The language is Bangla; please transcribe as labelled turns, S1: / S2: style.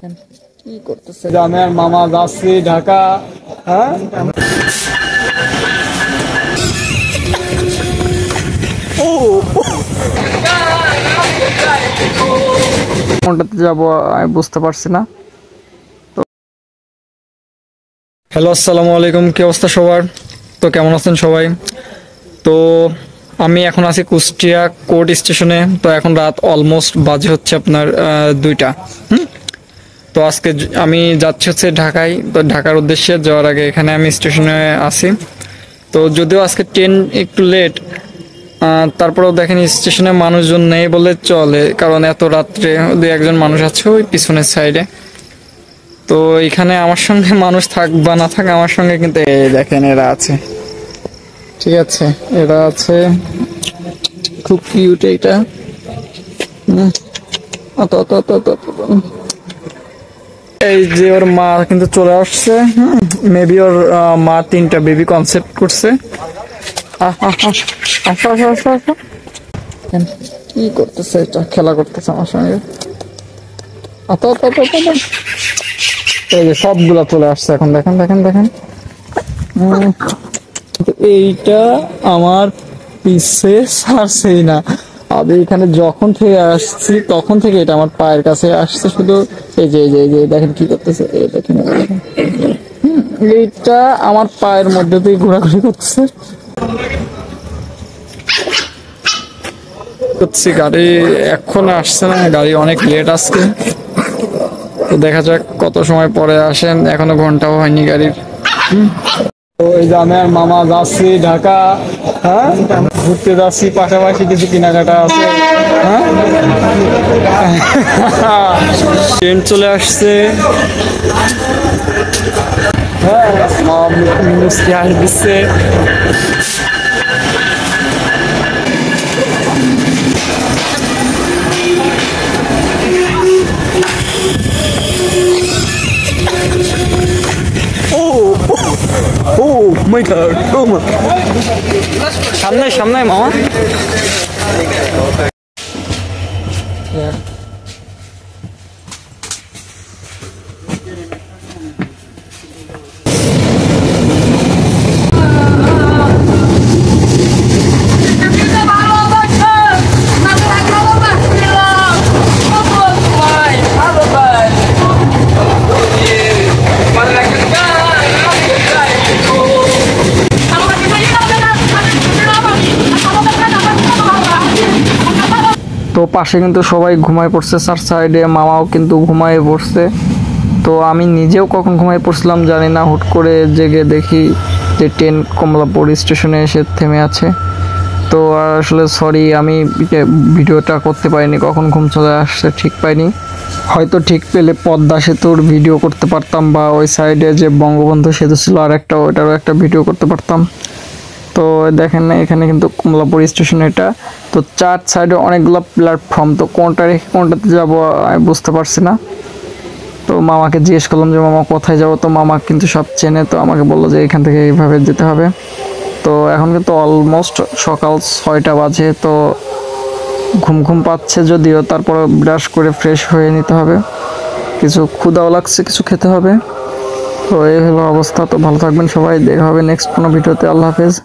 S1: কি করতেছে আমি আর মামা যাচ্ছি ঢাকা। হ্যাঁ কোনটাতে যাবো আমি বুঝতে পারছি না। তো হ্যালো, আসসালামু আলাইকুম, কি অবস্থা সবার? তো কেমন আছেন সবাই? তো আমি এখন আছি কুষ্টিয়া কোর্ট স্টেশনে। তো এখন রাত অলমোস্ট বাজে হচ্ছে আপনার 2টা। তো আজকে আমি যাচ্ছি হচ্ছে ঢাকায়। তো ঢাকার উদ্দেশ্যে যাওয়ার আগে এখানে আমি স্টেশনে আছি। তো যদিও আজকে ট্রেন একটু লেট, তারপরেও দেখেন স্টেশনে মানুষজন নেই বলে চলে, কারণ এত রাত্রে দুই একজন মানুষ আছে ওই পিছনের সাইডে। তো এখানে আমার সঙ্গে মানুষ থাক বা না থাক, আমার সঙ্গে কিন্তু এই দেখেন এরা আছে। ঠিক আছে, এরা আছে, খুব কিউট এইটা। এই যে ওর মা কিন্তু চলে আসছে। মেবি ওর মা 3টা বেবি কনসেপ্ট করছে। কি করতেছে এটা? খেলা করতেছে আমার সঙ্গে। এই যে সবগুলা চলে আসছে এখন, দেখেন দেখেন দেখেন। এইটা আমার পিছে ছাড়ছেই না। আমি এখানে যখন থেকে আসছি তখন থেকে এটা আমার পায়ের কাছে আসছে শুধু। এই যে এই যে দেখেন কি করতেছে, এই দেখেন এইটা আমার পায়ের মধ্যে দিয়ে ঘোরাঘুরি করতেছে। গাড়ি এখন আসছে না, গাড়ি অনেক লেট আজকে। তো দেখা যাক কত সময় পরে আসেন, এখনো ঘন্টাও হয়নি গাড়ির। তো এই যে আমি আর মামা যাচ্ছি ঢাকা। হ্যাঁ ঘুরতে যাচ্ছি, পাশাপাশি কিছু কেনাকাটা আছে। হ্যাঁ ট্রেন চলে আসছে। হ্যাঁ মিষ্টি হাস দিচ্ছে। ও মাই গড, ও মা, সামনে সামনে মামা। তো পাশে কিন্তু সবাই ঘুমায় পড়ছে, স্যার সাইডে মামাও কিন্তু ঘুমায় পড়ছে। তো আমি নিজেও কখন ঘুমায় পড়ছিলাম জানি না, হুট করে জেগে দেখি যে ট্রেন কমলাপুর স্টেশনে এসে থেমে আছে। তো আসলে সরি, আমি ভিডিওটা করতে পারিনি, কখন ঘুম চলে আসছে ঠিক পাইনি। হয়তো ঠিক পেলে পদ্মা সেতুর ভিডিও করতে পারতাম, বা ওই সাইডে যে বঙ্গবন্ধু সেতু ছিল আর একটা, ওইটারও একটা ভিডিও করতে পারতাম। তো দেখেন না এখানে কিন্তু কমলাপুর স্টেশন এটা। তো 4 সাইডে অনেকগুলো প্ল্যাটফর্ম, তো কোনটা রেখে কোনটাতে যাবো আমি বুঝতে পারছি না। তো মামাকে জিজ্ঞেস করলাম যে মামা কোথায় যাবো, তো মামা কিন্তু সব চেনে, তো আমাকে বললো যে এখান থেকে এইভাবে যেতে হবে। তো এখন কিন্তু অলমোস্ট সকাল 6টা বাজে। তো ঘুম ঘুম পাচ্ছে যদিও, তারপর ব্রাশ করে ফ্রেশ হয়ে নিতে হবে, কিছু ক্ষুধাও লাগছে, কিছু খেতে হবে। তো এই হলো অবস্থা। তো ভালো থাকবেন সবাই, দেখা হবে নেক্সট কোনো ভিডিওতে। আল্লাহ হাফেজ।